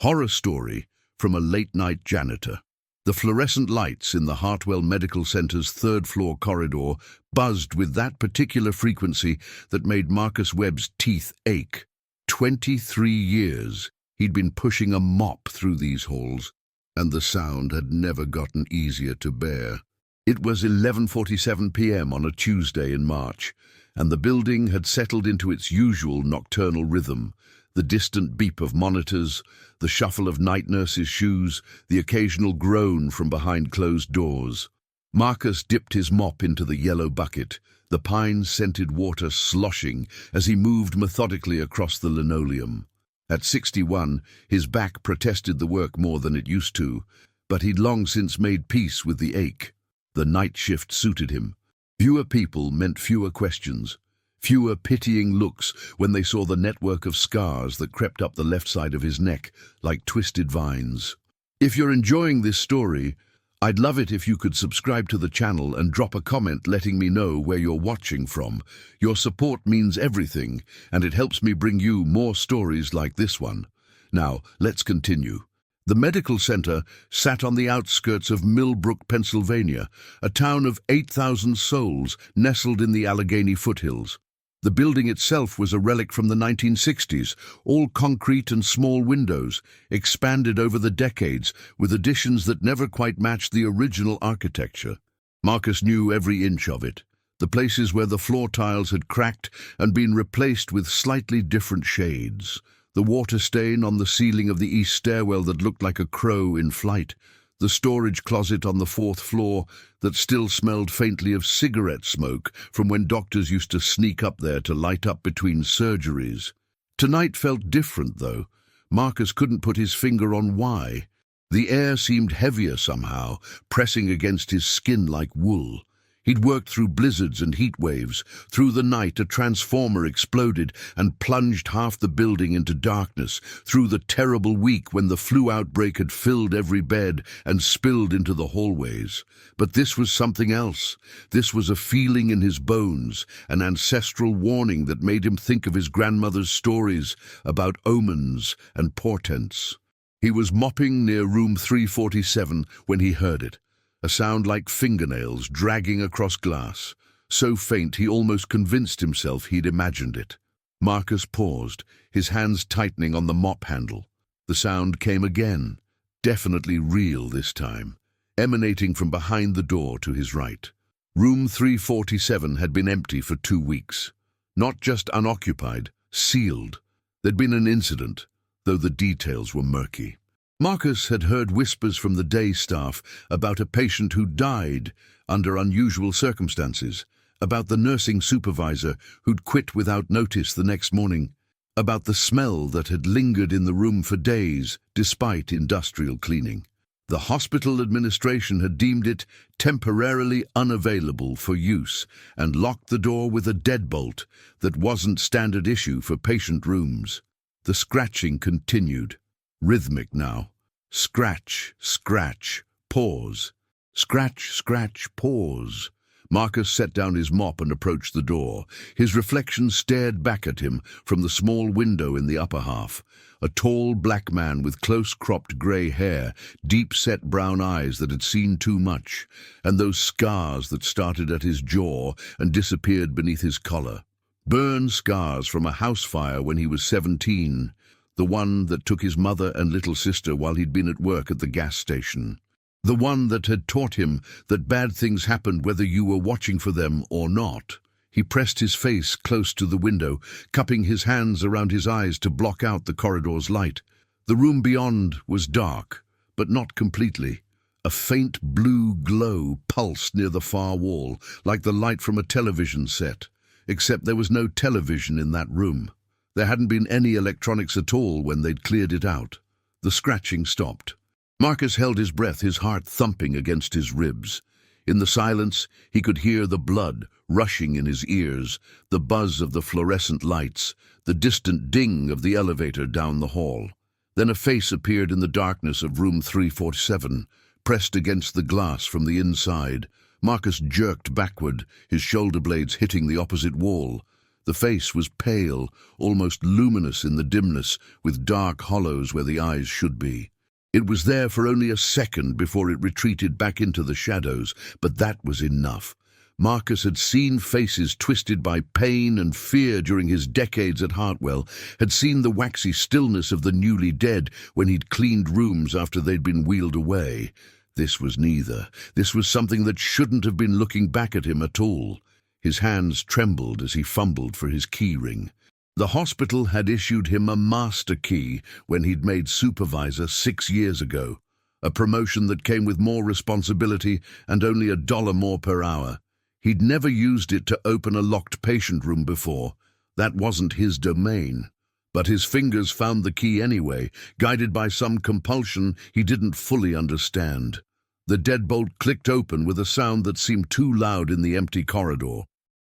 Horror story from a late-night janitor. The fluorescent lights in the Hartwell Medical Center's third-floor corridor buzzed with that particular frequency that made Marcus Webb's teeth ache. 23 years he'd been pushing a mop through these halls, and the sound had never gotten easier to bear. It was 11:47 p.m. on a Tuesday in March, and the building had settled into its usual nocturnal rhythm. The distant beep of monitors, the shuffle of night nurses' shoes, the occasional groan from behind closed doors. Marcus dipped his mop into the yellow bucket, the pine-scented water sloshing as he moved methodically across the linoleum. At 61, his back protested the work more than it used to, but he'd long since made peace with the ache. The night shift suited him. Fewer people meant fewer questions. Fewer pitying looks when they saw the network of scars that crept up the left side of his neck like twisted vines. If you're enjoying this story, I'd love it if you could subscribe to the channel and drop a comment letting me know where you're watching from. Your support means everything, and it helps me bring you more stories like this one. Now, let's continue. The medical center sat on the outskirts of Millbrook, Pennsylvania, a town of 8,000 souls nestled in the Allegheny foothills. The building itself was a relic from the 1960s, all concrete and small windows, expanded over the decades with additions that never quite matched the original architecture. Marcus knew every inch of it, the places where the floor tiles had cracked and been replaced with slightly different shades, the water stain on the ceiling of the east stairwell that looked like a crow in flight, the storage closet on the fourth floor that still smelled faintly of cigarette smoke from when doctors used to sneak up there to light up between surgeries. Tonight felt different, though. Marcus couldn't put his finger on why. The air seemed heavier somehow, pressing against his skin like wool. He'd worked through blizzards and heat waves. Through the night, a transformer exploded and plunged half the building into darkness. Through the terrible week when the flu outbreak had filled every bed and spilled into the hallways. But this was something else. This was a feeling in his bones, an ancestral warning that made him think of his grandmother's stories about omens and portents. He was mopping near room 347 when he heard it. A sound like fingernails dragging across glass, so faint he almost convinced himself he'd imagined it. Marcus paused, his hands tightening on the mop handle. The sound came again, definitely real this time, emanating from behind the door to his right. Room 347 had been empty for 2 weeks. Not just unoccupied, sealed. There'd been an incident, though the details were murky. Marcus had heard whispers from the day staff about a patient who died under unusual circumstances, about the nursing supervisor who'd quit without notice the next morning, about the smell that had lingered in the room for days despite industrial cleaning. The hospital administration had deemed it temporarily unavailable for use and locked the door with a deadbolt that wasn't standard issue for patient rooms. The scratching continued, rhythmic now. Scratch, scratch, pause. Scratch, scratch, pause. Marcus set down his mop and approached the door. His reflection stared back at him from the small window in the upper half. A tall black man with close-cropped grey hair, deep-set brown eyes that had seen too much, and those scars that started at his jaw and disappeared beneath his collar. Burn scars from a house fire when he was 17. The one that took his mother and little sister while he'd been at work at the gas station. The one that had taught him that bad things happened whether you were watching for them or not. He pressed his face close to the window, cupping his hands around his eyes to block out the corridor's light. The room beyond was dark, but not completely. A faint blue glow pulsed near the far wall, like the light from a television set, except there was no television in that room. There hadn't been any electronics at all when they'd cleared it out. The scratching stopped. Marcus held his breath, his heart thumping against his ribs. In the silence, he could hear the blood rushing in his ears, the buzz of the fluorescent lights, the distant ding of the elevator down the hall. Then a face appeared in the darkness of room 347, pressed against the glass from the inside. Marcus jerked backward, his shoulder blades hitting the opposite wall. The face was pale, almost luminous in the dimness, with dark hollows where the eyes should be. It was there for only a second before it retreated back into the shadows, but that was enough. Marcus had seen faces twisted by pain and fear during his decades at Hartwell, had seen the waxy stillness of the newly dead when he'd cleaned rooms after they'd been wheeled away. This was neither. This was something that shouldn't have been looking back at him at all. His hands trembled as he fumbled for his key ring. The hospital had issued him a master key when he'd made supervisor 6 years ago, a promotion that came with more responsibility and only $1 more per hour. He'd never used it to open a locked patient room before. That wasn't his domain. But his fingers found the key anyway, guided by some compulsion he didn't fully understand. The deadbolt clicked open with a sound that seemed too loud in the empty corridor.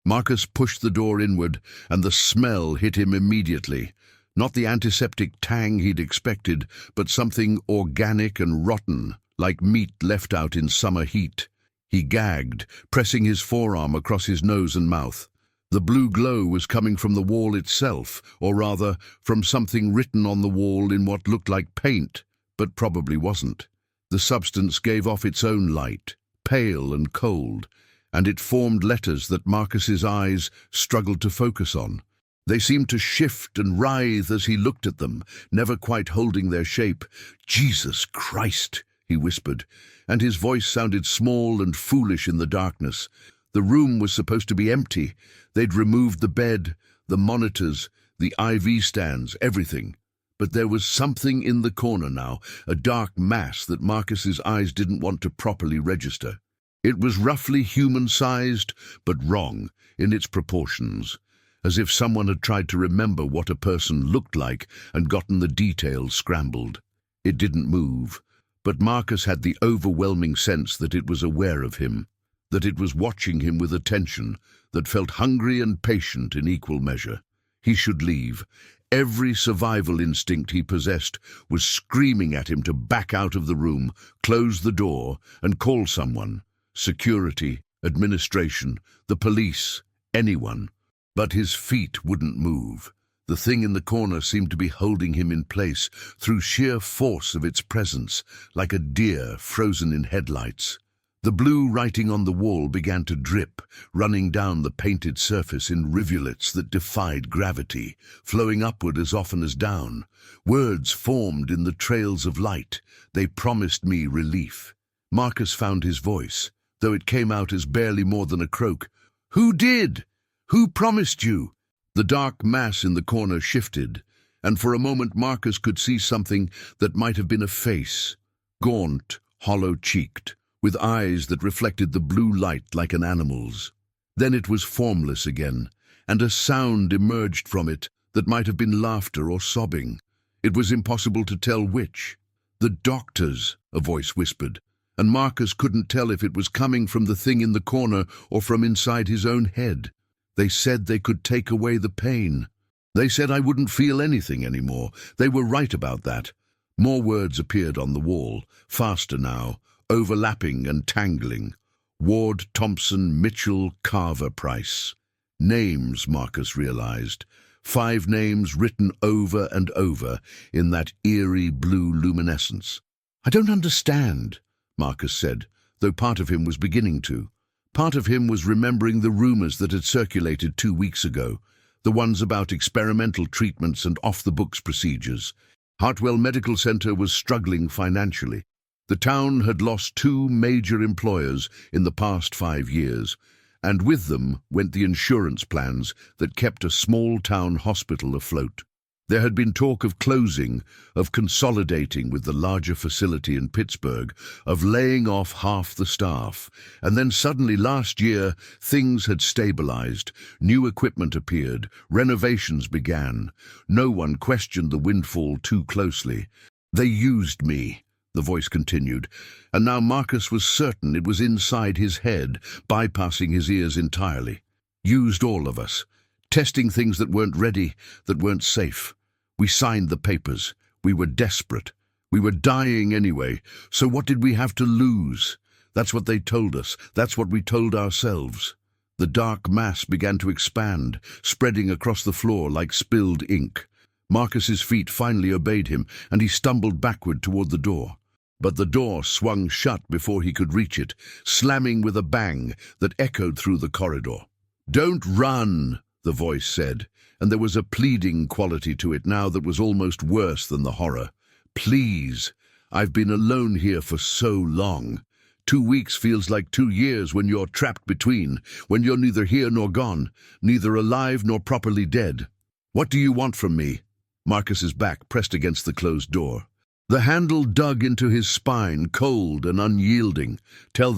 Marcus pushed the door inward, and the smell hit him immediately. Not the antiseptic tang he'd expected, but something organic and rotten, like meat left out in summer heat. He gagged, pressing his forearm across his nose and mouth. The blue glow was coming from the wall itself, or rather, from something written on the wall in what looked like paint, but probably wasn't. The substance gave off its own light, pale and cold, and it formed letters that Marcus's eyes struggled to focus on. They seemed to shift and writhe as he looked at them, never quite holding their shape. "Jesus Christ," he whispered, and his voice sounded small and foolish in the darkness. The room was supposed to be empty. They'd removed the bed, the monitors, the IV stands, everything. But there was something in the corner now, a dark mass that Marcus's eyes didn't want to properly register. It was roughly human-sized, but wrong in its proportions, as if someone had tried to remember what a person looked like and gotten the details scrambled. It didn't move, but Marcus had the overwhelming sense that it was aware of him, that it was watching him with attention, that felt hungry and patient in equal measure. He should leave. Every survival instinct he possessed was screaming at him to back out of the room, close the door, and call someone. Security, administration, the police, anyone. But his feet wouldn't move. The thing in the corner seemed to be holding him in place through sheer force of its presence, like a deer frozen in headlights. The blue writing on the wall began to drip, running down the painted surface in rivulets that defied gravity, flowing upward as often as down. Words formed in the trails of light. They promised me relief. Marcus found his voice, though it came out as barely more than a croak. "Who did? Who promised you?" The dark mass in the corner shifted, and for a moment Marcus could see something that might have been a face, gaunt, hollow-cheeked, with eyes that reflected the blue light like an animal's. Then it was formless again, and a sound emerged from it that might have been laughter or sobbing. It was impossible to tell which. "The doctors," a voice whispered, and Marcus couldn't tell if it was coming from the thing in the corner or from inside his own head. "They said they could take away the pain. They said I wouldn't feel anything anymore. They were right about that." More words appeared on the wall, faster now, overlapping and tangling. Ward, Thompson, Mitchell, Carver, Price. Names, Marcus realized. 5 names written over and over in that eerie blue luminescence. "I don't understand," Marcus said, though part of him was beginning to. Part of him was remembering the rumors that had circulated 2 weeks ago, the ones about experimental treatments and off-the-books procedures. Hartwell Medical Center was struggling financially. The town had lost 2 major employers in the past 5 years, and with them went the insurance plans that kept a small-town hospital afloat. There had been talk of closing, of consolidating with the larger facility in Pittsburgh, of laying off half the staff, and then suddenly last year things had stabilized, new equipment appeared, renovations began. No one questioned the windfall too closely. "They used me," the voice continued, and now Marcus was certain it was inside his head, bypassing his ears entirely. "Used all of us. Testing things that weren't ready, that weren't safe. We signed the papers. We were desperate. We were dying anyway, so what did we have to lose? That's what they told us. That's what we told ourselves." The dark mass began to expand, spreading across the floor like spilled ink. Marcus's feet finally obeyed him, and he stumbled backward toward the door. But the door swung shut before he could reach it, slamming with a bang that echoed through the corridor. "Don't run," the voice said, and there was a pleading quality to it now that was almost worse than the horror. "Please, I've been alone here for so long. 2 weeks feels like 2 years when you're trapped between, when you're neither here nor gone, neither alive nor properly dead. What do you want from me?" Marcus's back pressed against the closed door. The handle dug into his spine, cold and unyielding. Tell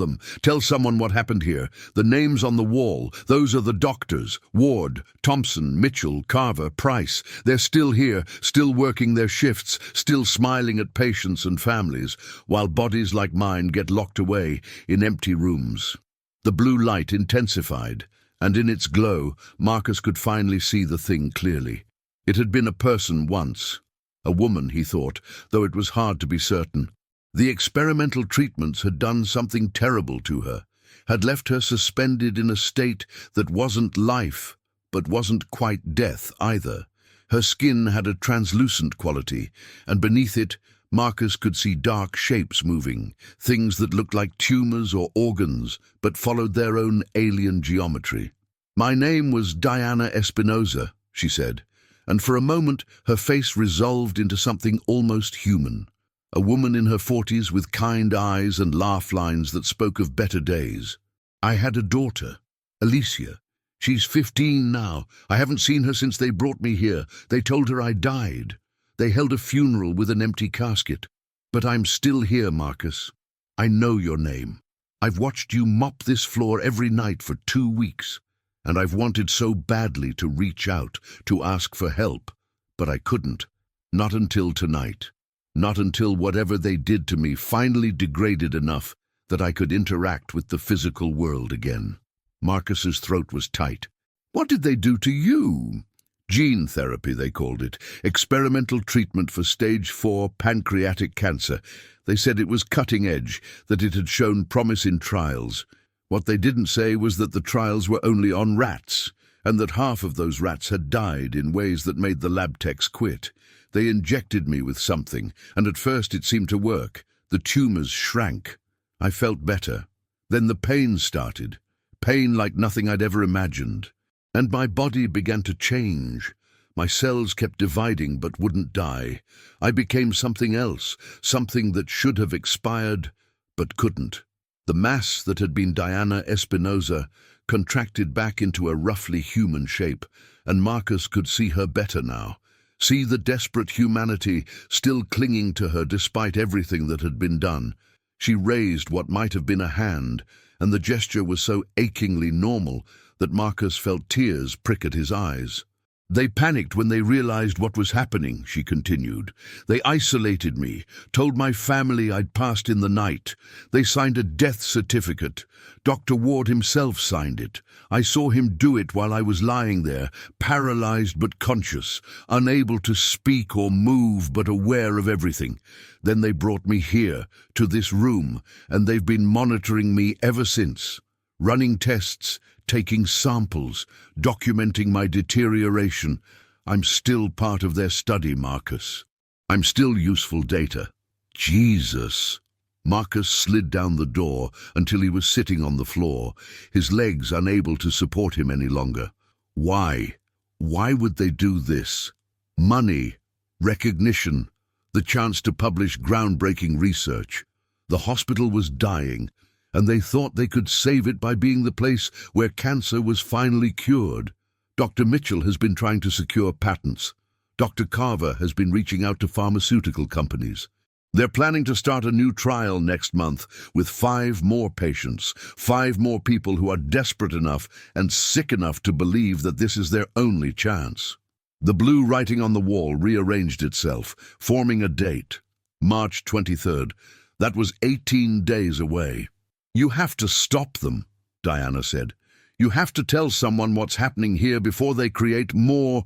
someone what happened here. The names on the wall, those are the doctors. Ward, Thompson, Mitchell, Carver, Price. They're still here, still working their shifts, still smiling at patients and families, while bodies like mine get locked away in empty rooms. The blue light intensified, and in its glow, Marcus could finally see the thing clearly. It had been a person once. A woman, he thought, though it was hard to be certain. The experimental treatments had done something terrible to her, had left her suspended in a state that wasn't life, but wasn't quite death either. Her skin had a translucent quality, and beneath it, Marcus could see dark shapes moving, things that looked like tumors or organs, but followed their own alien geometry. "My name was Diana Espinosa," she said, and for a moment her face resolved into something almost human. A woman in her 40s with kind eyes and laugh lines that spoke of better days. "I had a daughter, Alicia. She's 15 now. I haven't seen her since they brought me here. They told her I died. They held a funeral with an empty casket. But I'm still here, Marcus. I know your name. I've watched you mop this floor every night for 2 weeks. And I've wanted so badly to reach out, to ask for help, but I couldn't. Not until tonight. Not until whatever they did to me finally degraded enough that I could interact with the physical world again." Marcus's throat was tight. "What did they do to you?" "Gene therapy, they called it. Experimental treatment for stage 4 pancreatic cancer. They said it was cutting edge, that it had shown promise in trials. What they didn't say was that the trials were only on rats, and that half of those rats had died in ways that made the lab techs quit. They injected me with something, and at first it seemed to work. The tumors shrank. I felt better. Then the pain started. Pain like nothing I'd ever imagined. And my body began to change. My cells kept dividing but wouldn't die. I became something else, something that should have expired, but couldn't. The mass that had been Diana Espinosa contracted back into a roughly human shape, and Marcus could see her better now, see the desperate humanity still clinging to her despite everything that had been done. She raised what might have been a hand, and the gesture was so achingly normal that Marcus felt tears prick at his eyes. "They panicked when they realized what was happening," she continued. "They isolated me, told my family I'd passed in the night. They signed a death certificate. Dr. Ward himself signed it. I saw him do it while I was lying there, paralyzed but conscious, unable to speak or move but aware of everything. Then they brought me here, to this room, and they've been monitoring me ever since, running tests, taking samples, documenting my deterioration. I'm still part of their study, Marcus. I'm still useful data." Jesus. Marcus slid down the door until he was sitting on the floor, his legs unable to support him any longer. Why? Why would they do this? Money, recognition, the chance to publish groundbreaking research. The hospital was dying, and they thought they could save it by being the place where cancer was finally cured. Dr. Mitchell has been trying to secure patents. Dr. Carver has been reaching out to pharmaceutical companies. They're planning to start a new trial next month with 5 more patients, 5 more people who are desperate enough and sick enough to believe that this is their only chance. The blue writing on the wall rearranged itself, forming a date. March 23rd. That was 18 days away. "You have to stop them," Diana said. "You have to tell someone what's happening here before they create more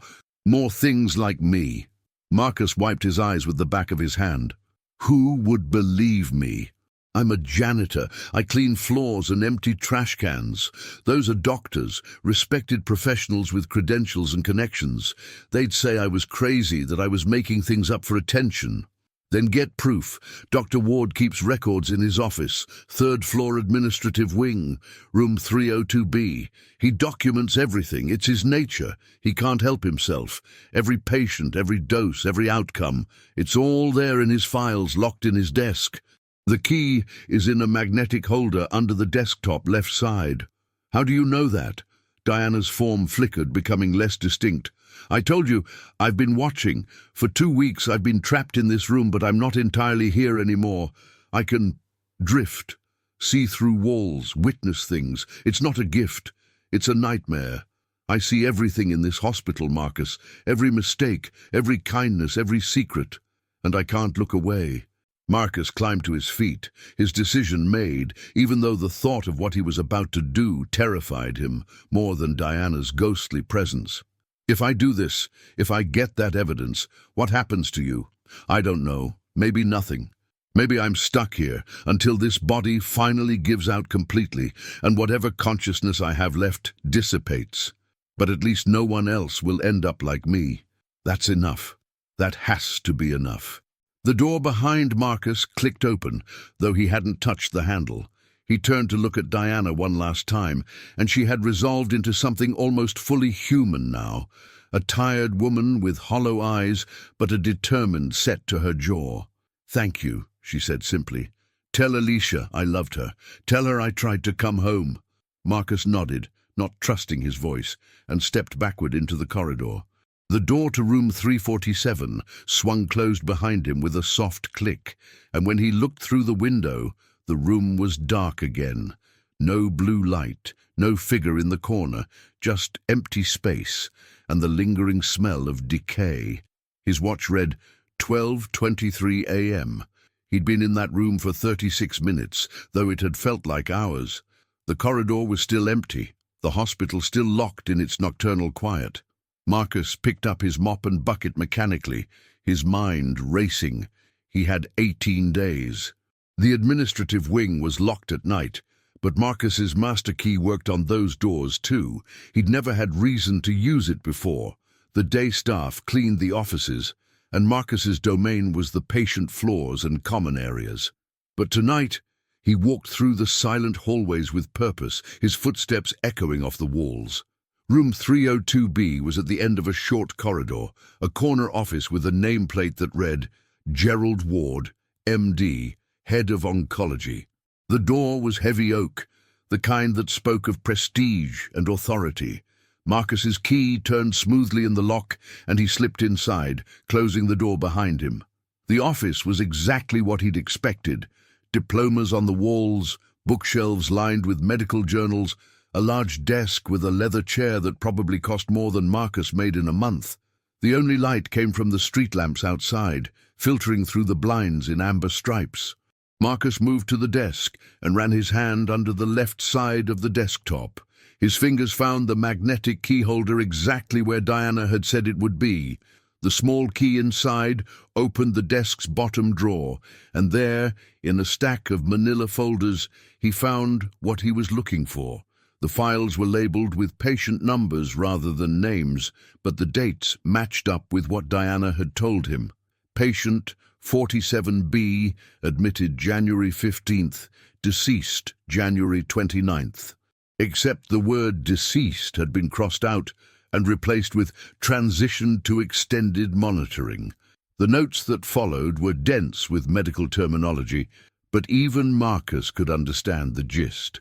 things like me." Marcus wiped his eyes with the back of his hand. "Who would believe me?" I'm a janitor. I clean floors and empty trash cans. Those are doctors, respected professionals with credentials and connections. They'd say I was crazy, that I was making things up for attention. Then get proof. Dr. Ward keeps records in his office, third floor administrative wing, room 302B. He documents everything. It's his nature. He can't help himself. Every patient, every dose, every outcome. It's all there in his files, locked in his desk. The key is in a magnetic holder under the desktop left side. How do you know that? Diana's form flickered, becoming less distinct. I told you, I've been watching. For 2 weeks I've been trapped in this room, but I'm not entirely here anymore. I can drift, see through walls, witness things. It's not a gift. It's a nightmare. I see everything in this hospital, Marcus. Every mistake, every kindness, every secret. And I can't look away. Marcus climbed to his feet, his decision made, even though the thought of what he was about to do terrified him more than Diana's ghostly presence. If I do this, if I get that evidence, what happens to you? I don't know. Maybe nothing. Maybe I'm stuck here until this body finally gives out completely and whatever consciousness I have left dissipates. But at least no one else will end up like me. That's enough. That has to be enough. The door behind Marcus clicked open, though he hadn't touched the handle. He turned to look at Diana one last time, and she had resolved into something almost fully human now. A tired woman with hollow eyes, but a determined set to her jaw. "Thank you," she said simply. "Tell Alicia I loved her. Tell her I tried to come home." Marcus nodded, not trusting his voice, and stepped backward into the corridor. The door to room 347 swung closed behind him with a soft click, and when he looked through the window, the room was dark again. No blue light, no figure in the corner, just empty space and the lingering smell of decay. His watch read 12:23 a.m. He'd been in that room for 36 minutes, though it had felt like hours. The corridor was still empty, the hospital still locked in its nocturnal quiet. Marcus picked up his mop and bucket mechanically, his mind racing. He had 18 days. The administrative wing was locked at night, but Marcus's master key worked on those doors too. He'd never had reason to use it before. The day staff cleaned the offices, and Marcus's domain was the patient floors and common areas. But tonight, he walked through the silent hallways with purpose, his footsteps echoing off the walls. Room 302B was at the end of a short corridor, a corner office with a nameplate that read, Gerald Ward, MD, Head of Oncology. The door was heavy oak, the kind that spoke of prestige and authority. Marcus's key turned smoothly in the lock, and he slipped inside, closing the door behind him. The office was exactly what he'd expected. Diplomas on the walls, bookshelves lined with medical journals, a large desk with a leather chair that probably cost more than Marcus made in a month. The only light came from the street lamps outside, filtering through the blinds in amber stripes. Marcus moved to the desk and ran his hand under the left side of the desktop. His fingers found the magnetic key holder exactly where Diana had said it would be. The small key inside opened the desk's bottom drawer, and there, in a stack of manila folders, he found what he was looking for. The files were labeled with patient numbers rather than names, but the dates matched up with what Diana had told him. Patient 47B, admitted January 15th, deceased January 29th. Except the word deceased had been crossed out and replaced with transition to extended monitoring. The notes that followed were dense with medical terminology, but even Marcus could understand the gist.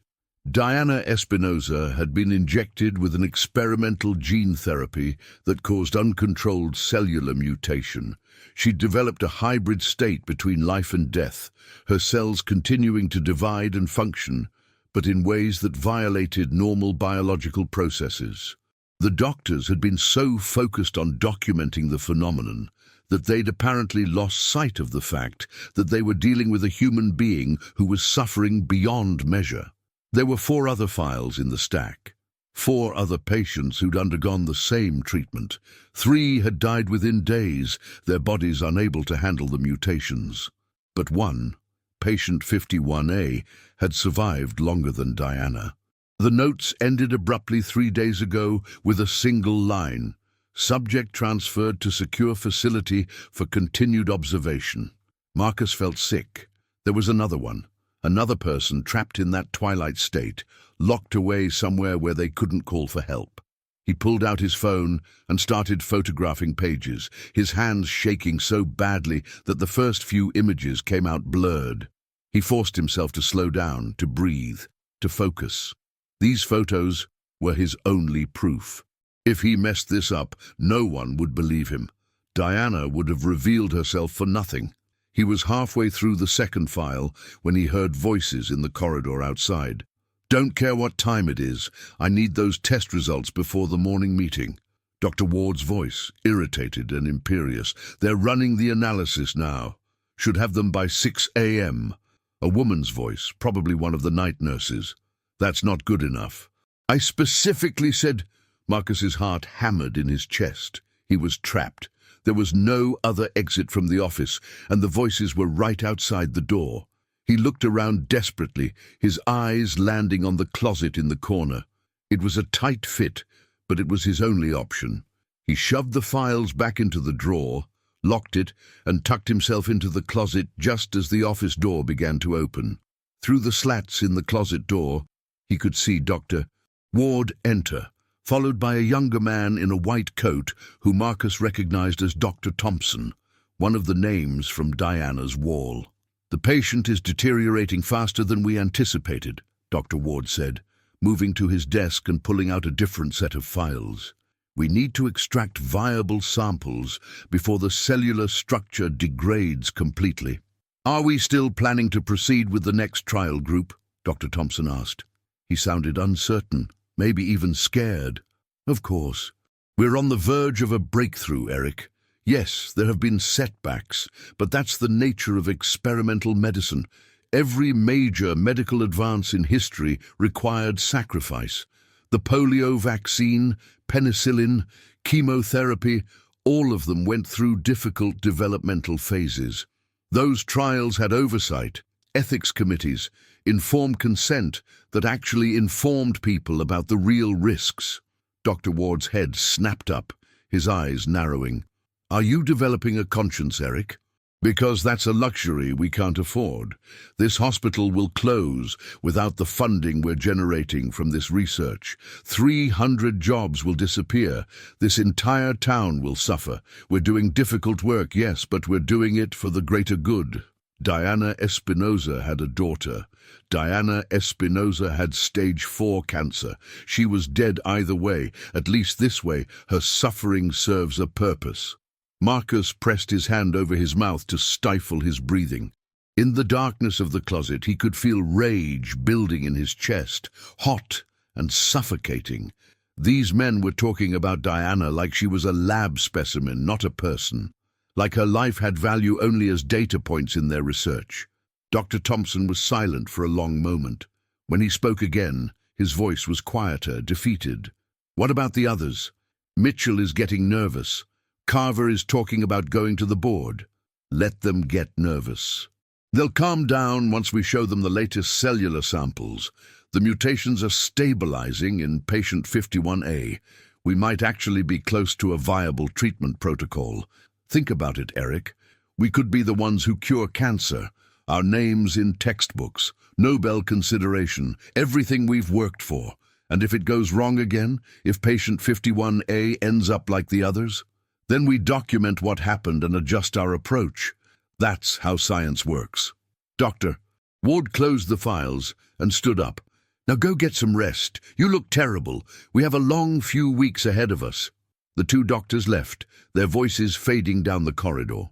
Diana Espinosa had been injected with an experimental gene therapy that caused uncontrolled cellular mutation. She'd developed a hybrid state between life and death, her cells continuing to divide and function, but in ways that violated normal biological processes. The doctors had been so focused on documenting the phenomenon that they'd apparently lost sight of the fact that they were dealing with a human being who was suffering beyond measure. There were 4 other files in the stack. 4 other patients who'd undergone the same treatment. 3 had died within days, their bodies unable to handle the mutations. But one, patient 51A had survived longer than Diana. The notes ended abruptly 3 days ago with a single line: "Subject transferred to secure facility for continued observation." Marcus felt sick. There was another one. Another person trapped in that twilight state, locked away somewhere where they couldn't call for help. He pulled out his phone and started photographing pages, his hands shaking so badly that the first few images came out blurred. He forced himself to slow down, to breathe, to focus. These photos were his only proof. If he messed this up, no one would believe him. Diana would have revealed herself for nothing. He was halfway through the second file when he heard voices in the corridor outside. "Don't care what time it is. I need those test results before the morning meeting." Dr. Ward's voice, irritated and imperious. "They're running the analysis now. Should have them by 6 a.m. A woman's voice, probably one of the night nurses. "That's not good enough." "I specifically said—" Marcus's heart hammered in his chest. He was trapped. There was no other exit from the office, and the voices were right outside the door. He looked around desperately, his eyes landing on the closet in the corner. It was a tight fit, but it was his only option. He shoved the files back into the drawer, locked it, and tucked himself into the closet just as the office door began to open. Through the slats in the closet door, he could see Dr. Ward enter, followed by a younger man in a white coat who Marcus recognized as Dr. Thompson, one of the names from Diana's wall. "The patient is deteriorating faster than we anticipated," Dr. Ward said, moving to his desk and pulling out a different set of files. "We need to extract viable samples before the cellular structure degrades completely." "Are we still planning to proceed with the next trial group?" Dr. Thompson asked. He sounded uncertain, maybe even scared. "Of course. We're on the verge of a breakthrough, Eric. Yes, there have been setbacks, but that's the nature of experimental medicine. Every major medical advance in history required sacrifice. The polio vaccine, penicillin, chemotherapy, all of them went through difficult developmental phases. Those trials had oversight, ethics committees, informed consent that actually informed people about the real risks." Dr. Ward's head snapped up, his eyes narrowing. "Are you developing a conscience, Eric? Because that's a luxury we can't afford. This hospital will close without the funding we're generating from this research. 300 jobs will disappear. This entire town will suffer. We're doing difficult work, yes, but we're doing it for the greater good." Diana Espinosa had a daughter. Diana Espinosa had stage 4 cancer. She was dead either way. At least this way, her suffering serves a purpose. Marcus pressed his hand over his mouth to stifle his breathing. In the darkness of the closet, he could feel rage building in his chest, hot and suffocating. These men were talking about Diana like she was a lab specimen, not a person. Like her life had value only as data points in their research. Dr. Thompson was silent for a long moment. When he spoke again, his voice was quieter, defeated. "What about the others? Mitchell is getting nervous. Carver is talking about going to the board." "Let them get nervous. They'll calm down once we show them the latest cellular samples. The mutations are stabilizing in patient 51A. We might actually be close to a viable treatment protocol. Think about it, Eric. We could be the ones who cure cancer. Our names in textbooks, Nobel consideration, everything we've worked for. And if it goes wrong again, if patient 51A ends up like the others, then we document what happened and adjust our approach. That's how science works." "Doctor." Ward closed the files and stood up. "Now go get some rest. You look terrible. We have a long few weeks ahead of us." The two doctors left, their voices fading down the corridor.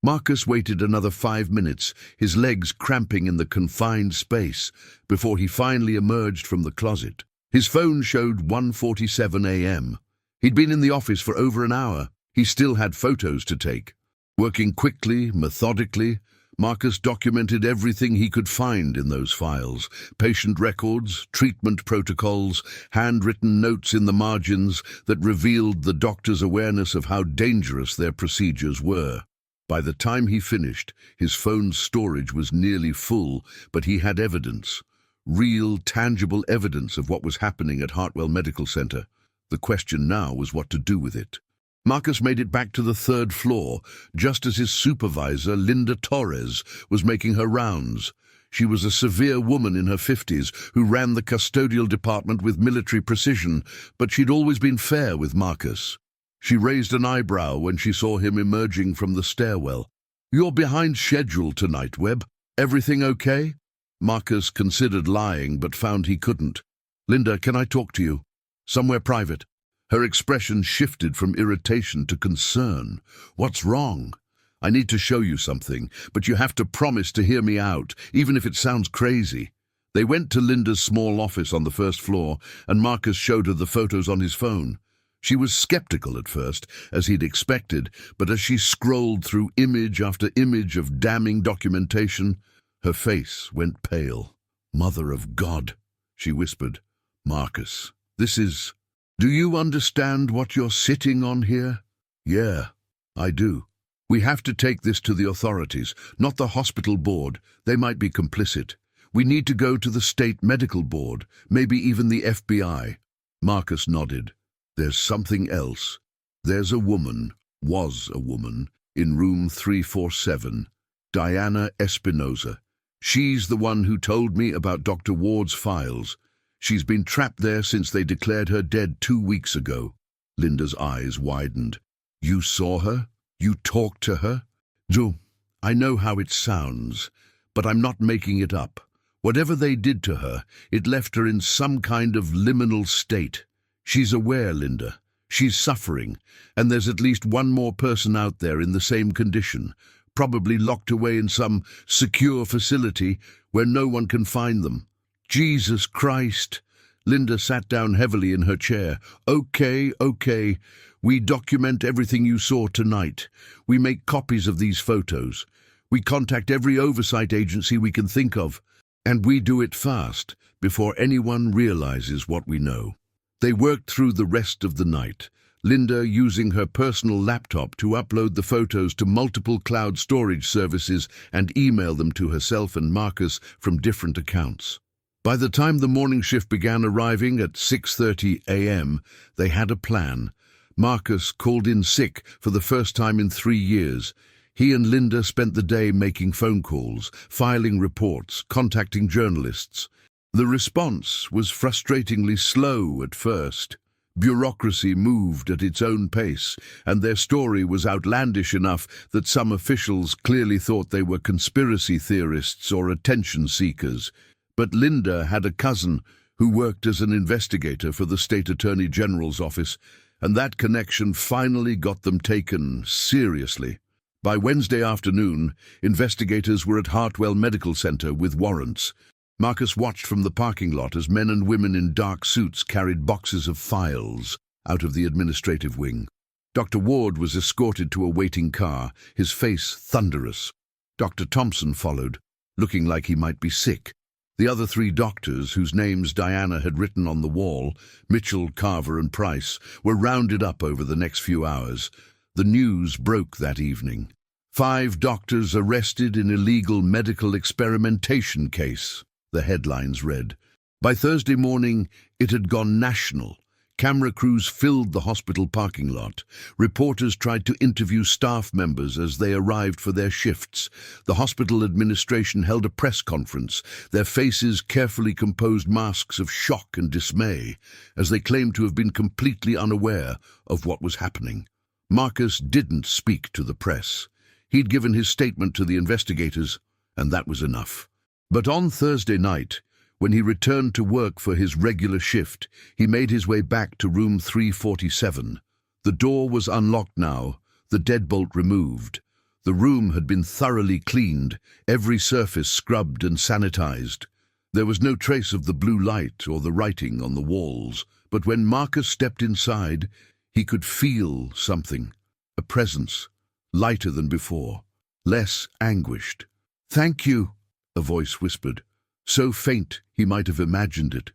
Marcus waited another 5 minutes, his legs cramping in the confined space, before he finally emerged from the closet. His phone showed 1:47 a.m. He'd been in the office for over an hour. He still had photos to take. Working quickly, methodically, Marcus documented everything he could find in those files: patient records, treatment protocols, handwritten notes in the margins that revealed the doctor's awareness of how dangerous their procedures were. By the time he finished, his phone's storage was nearly full, but he had evidence. Real, tangible evidence of what was happening at Hartwell Medical Center. The question now was what to do with it. Marcus made it back to the third floor, just as his supervisor, Linda Torres, was making her rounds. She was a severe woman in her 50s who ran the custodial department with military precision, but she'd always been fair with Marcus. She raised an eyebrow when she saw him emerging from the stairwell. "You're behind schedule tonight, Webb. Everything okay?" Marcus considered lying, but found he couldn't. "Linda, can I talk to you? Somewhere private." Her expression shifted from irritation to concern. "What's wrong?" "I need to show you something, but you have to promise to hear me out, even if it sounds crazy." They went to Linda's small office on the first floor, and Marcus showed her the photos on his phone. She was skeptical at first, as he'd expected, but as she scrolled through image after image of damning documentation, her face went pale. "Mother of God," she whispered. "Marcus, this is... Do you understand what you're sitting on here?" "Yeah, I do. We have to take this to the authorities, not the hospital board. They might be complicit. We need to go to the state medical board, maybe even the FBI." Marcus nodded. "There's something else. There's a woman, was a woman, in room 347, Diana Espinosa. She's the one who told me about Dr. Ward's files. She's been trapped there since they declared her dead 2 weeks ago." Linda's eyes widened. "You saw her? You talked to her?" "Joe, I know how it sounds, but I'm not making it up. Whatever they did to her, it left her in some kind of liminal state. She's aware, Linda. She's suffering, and there's at least one more person out there in the same condition, probably locked away in some secure facility where no one can find them." "Jesus Christ!" Linda sat down heavily in her chair. Okay. We document everything you saw tonight. We make copies of these photos. We contact every oversight agency we can think of. And we do it fast, before anyone realizes what we know." They worked through the rest of the night, Linda using her personal laptop to upload the photos to multiple cloud storage services and email them to herself and Marcus from different accounts. By the time the morning shift began arriving at 6:30 a.m., they had a plan. Marcus called in sick for the first time in 3 years. He and Linda spent the day making phone calls, filing reports, contacting journalists. The response was frustratingly slow at first. Bureaucracy moved at its own pace, and their story was outlandish enough that some officials clearly thought they were conspiracy theorists or attention seekers. But Linda had a cousin who worked as an investigator for the State Attorney General's office, and that connection finally got them taken seriously. By Wednesday afternoon, investigators were at Hartwell Medical Center with warrants. Marcus watched from the parking lot as men and women in dark suits carried boxes of files out of the administrative wing. Dr. Ward was escorted to a waiting car, his face thunderous. Dr. Thompson followed, looking like he might be sick. The other 3 doctors, whose names Diana had written on the wall, Mitchell, Carver and Price, were rounded up over the next few hours. The news broke that evening. 5 doctors arrested in illegal medical experimentation case, the headlines read. By Thursday morning, it had gone national. Camera crews filled the hospital parking lot. Reporters tried to interview staff members as they arrived for their shifts. The hospital administration held a press conference, their faces carefully composed masks of shock and dismay, as they claimed to have been completely unaware of what was happening. Marcus didn't speak to the press. He'd given his statement to the investigators, and that was enough. But on Thursday night, when he returned to work for his regular shift, he made his way back to room 347. The door was unlocked now, the deadbolt removed. The room had been thoroughly cleaned, every surface scrubbed and sanitized. There was no trace of the blue light or the writing on the walls, but when Marcus stepped inside, he could feel something, a presence, lighter than before, less anguished. "Thank you," a voice whispered. So faint he might have imagined it.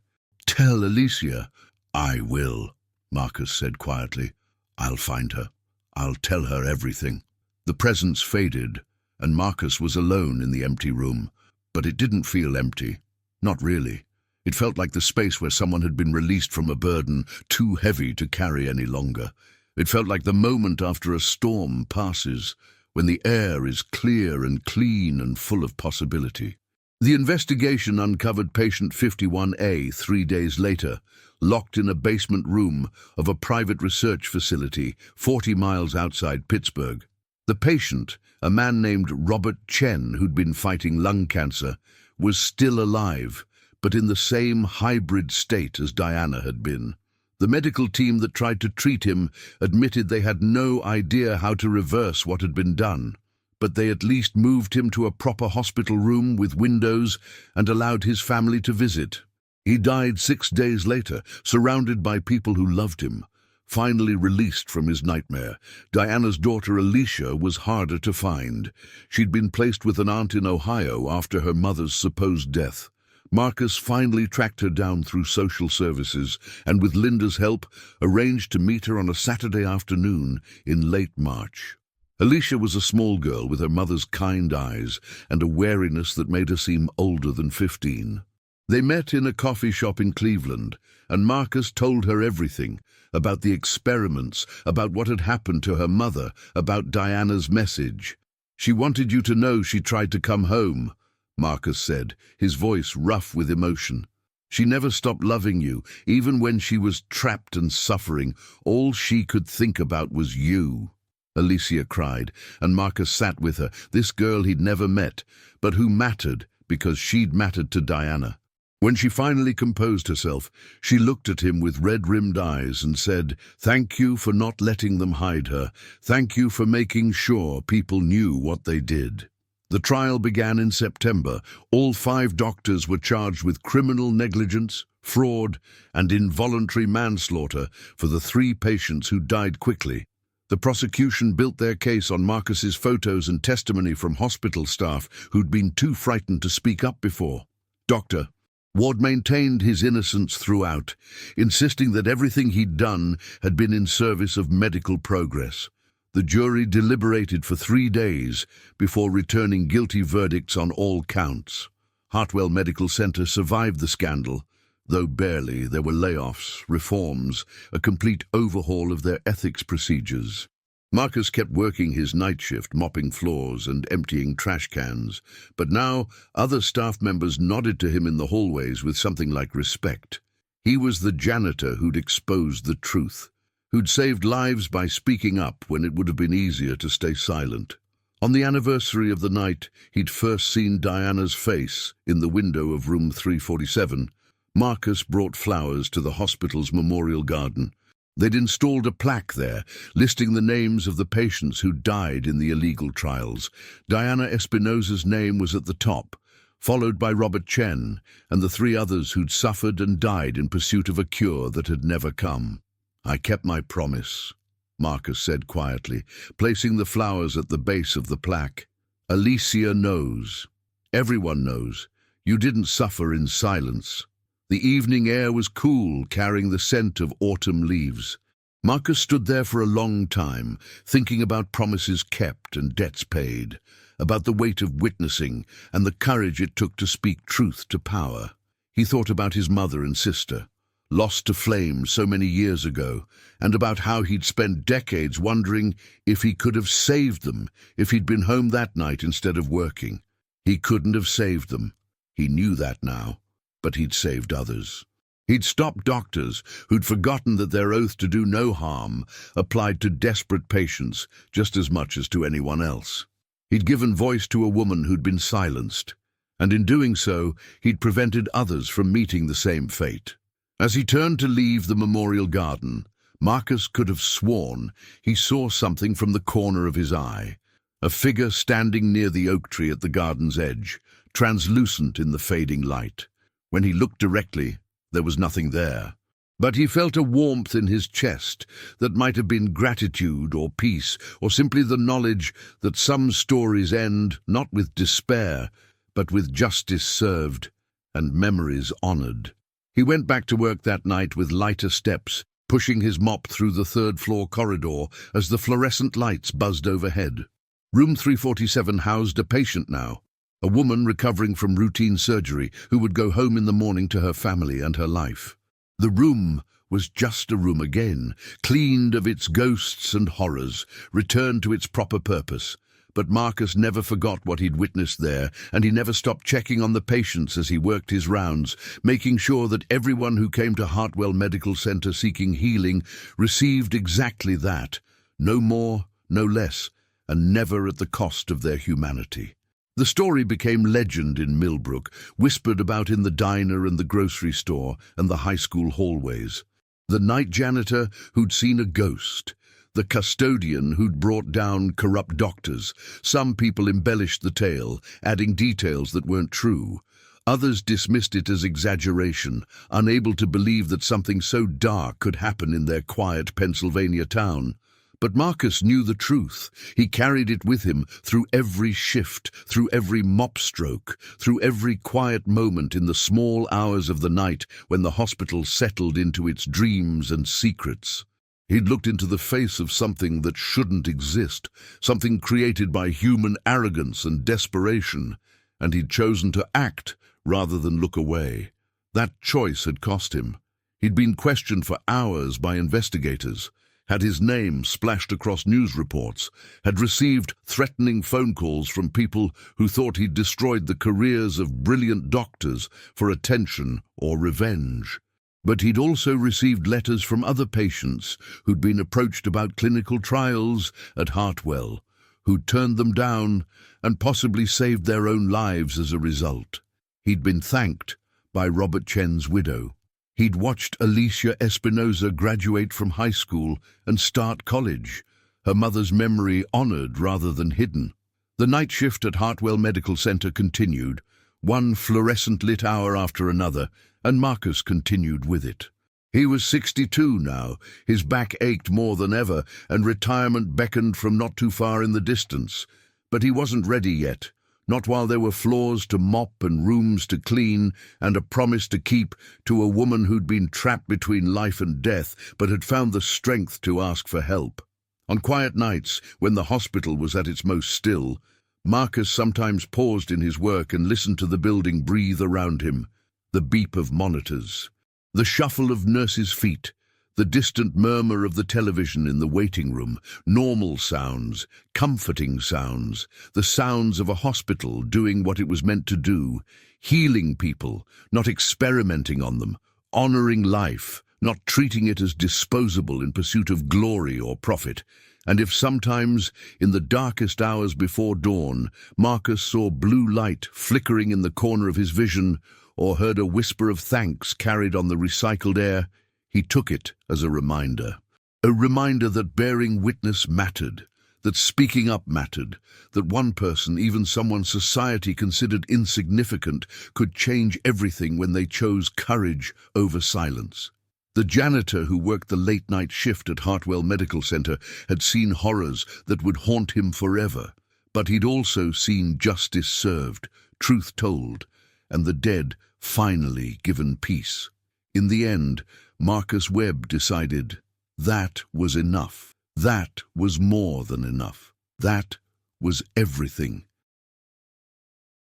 "Tell Alicia." "I will," Marcus said quietly. "I'll find her. I'll tell her everything." The presence faded, and Marcus was alone in the empty room. But it didn't feel empty. Not really. It felt like the space where someone had been released from a burden too heavy to carry any longer. It felt like the moment after a storm passes, when the air is clear and clean and full of possibility. The investigation uncovered patient 51A 3 days later, locked in a basement room of a private research facility 40 miles outside Pittsburgh. The patient, a man named Robert Chen, who'd been fighting lung cancer, was still alive, but in the same hybrid state as Diana had been. The medical team that tried to treat him admitted they had no idea how to reverse what had been done, but they at least moved him to a proper hospital room with windows and allowed his family to visit. He died 6 days later, surrounded by people who loved him. Finally released from his nightmare, Diana's daughter Alicia was harder to find. She'd been placed with an aunt in Ohio after her mother's supposed death. Marcus finally tracked her down through social services and, with Linda's help, arranged to meet her on a Saturday afternoon in late March. Alicia was a small girl with her mother's kind eyes and a wariness that made her seem older than 15. They met in a coffee shop in Cleveland, and Marcus told her everything about the experiments, about what had happened to her mother, about Diana's message. "She wanted you to know she tried to come home," Marcus said, his voice rough with emotion. "She never stopped loving you, even when she was trapped and suffering. All she could think about was you." Alicia cried, and Marcus sat with her, this girl he'd never met, but who mattered because she'd mattered to Diana. When she finally composed herself, she looked at him with red-rimmed eyes and said, "Thank you for not letting them hide her. Thank you for making sure people knew what they did." The trial began in September. All 5 doctors were charged with criminal negligence, fraud, and involuntary manslaughter for the 3 patients who died quickly. The prosecution built their case on Marcus's photos and testimony from hospital staff who'd been too frightened to speak up before. Dr. Ward maintained his innocence throughout, insisting that everything he'd done had been in service of medical progress. The jury deliberated for 3 days before returning guilty verdicts on all counts. Hartwell Medical Center survived the scandal, though barely. There were layoffs, reforms, a complete overhaul of their ethics procedures. Marcus kept working his night shift, mopping floors and emptying trash cans, but now other staff members nodded to him in the hallways with something like respect. He was the janitor who'd exposed the truth, who'd saved lives by speaking up when it would have been easier to stay silent. On the anniversary of the night he'd first seen Diana's face in the window of room 347, Marcus brought flowers to the hospital's memorial garden. They'd installed a plaque there, listing the names of the patients who died in the illegal trials. Diana Espinosa's name was at the top, followed by Robert Chen and the 3 others who'd suffered and died in pursuit of a cure that had never come. "I kept my promise," Marcus said quietly, placing the flowers at the base of the plaque. "Alicia knows. Everyone knows. You didn't suffer in silence." The evening air was cool, carrying the scent of autumn leaves. Marcus stood there for a long time, thinking about promises kept and debts paid, about the weight of witnessing and the courage it took to speak truth to power. He thought about his mother and sister, lost to flame so many years ago, and about how he'd spent decades wondering if he could have saved them, if he'd been home that night instead of working. He couldn't have saved them. He knew that now. But he'd saved others. He'd stopped doctors who'd forgotten that their oath to do no harm applied to desperate patients just as much as to anyone else. He'd given voice to a woman who'd been silenced, and in doing so, he'd prevented others from meeting the same fate. As he turned to leave the memorial garden, Marcus could have sworn he saw something from the corner of his eye, a figure standing near the oak tree at the garden's edge, translucent in the fading light. When he looked directly, there was nothing there. But he felt a warmth in his chest that might have been gratitude or peace, or simply the knowledge that some stories end not with despair, but with justice served and memories honored. He went back to work that night with lighter steps, pushing his mop through the 3rd-floor corridor as the fluorescent lights buzzed overhead. Room 347 housed a patient now, a woman recovering from routine surgery who would go home in the morning to her family and her life. The room was just a room again, cleaned of its ghosts and horrors, returned to its proper purpose. But Marcus never forgot what he'd witnessed there, and he never stopped checking on the patients as he worked his rounds, making sure that everyone who came to Hartwell Medical Center seeking healing received exactly that, no more, no less, and never at the cost of their humanity. The story became legend in Millbrook, whispered about in the diner and the grocery store and the high school hallways. The night janitor who'd seen a ghost, the custodian who'd brought down corrupt doctors. Some people embellished the tale, adding details that weren't true. Others dismissed it as exaggeration, unable to believe that something so dark could happen in their quiet Pennsylvania town. But Marcus knew the truth. He carried it with him through every shift, through every mop stroke, through every quiet moment in the small hours of the night when the hospital settled into its dreams and secrets. He'd looked into the face of something that shouldn't exist, something created by human arrogance and desperation, and he'd chosen to act rather than look away. That choice had cost him. He'd been questioned for hours by investigators, had his name splashed across news reports, had received threatening phone calls from people who thought he'd destroyed the careers of brilliant doctors for attention or revenge. But he'd also received letters from other patients who'd been approached about clinical trials at Hartwell, who'd turned them down and possibly saved their own lives as a result. He'd been thanked by Robert Chen's widow. He'd watched Alicia Espinosa graduate from high school and start college, her mother's memory honored rather than hidden. The night shift at Hartwell Medical Center continued, one fluorescent-lit hour after another, and Marcus continued with it. He was 62 now, his back ached more than ever, and retirement beckoned from not too far in the distance. But he wasn't ready yet. Not while there were floors to mop and rooms to clean and a promise to keep to a woman who'd been trapped between life and death but had found the strength to ask for help. On quiet nights, when the hospital was at its most still, Marcus sometimes paused in his work and listened to the building breathe around him, the beep of monitors, the shuffle of nurses' feet, the distant murmur of the television in the waiting room, normal sounds, comforting sounds, the sounds of a hospital doing what it was meant to do, healing people, not experimenting on them, honoring life, not treating it as disposable in pursuit of glory or profit. And if sometimes, in the darkest hours before dawn, Marcus saw blue light flickering in the corner of his vision, or heard a whisper of thanks carried on the recycled air, he took it as a reminder that bearing witness mattered, that speaking up mattered, that one person, even someone society considered insignificant, could change everything when they chose courage over silence. The janitor who worked the late-night shift at Hartwell Medical Center had seen horrors that would haunt him forever, but he'd also seen justice served, truth told, and the dead finally given peace. In the end, Marcus Webb decided that was enough. That was more than enough. That was everything.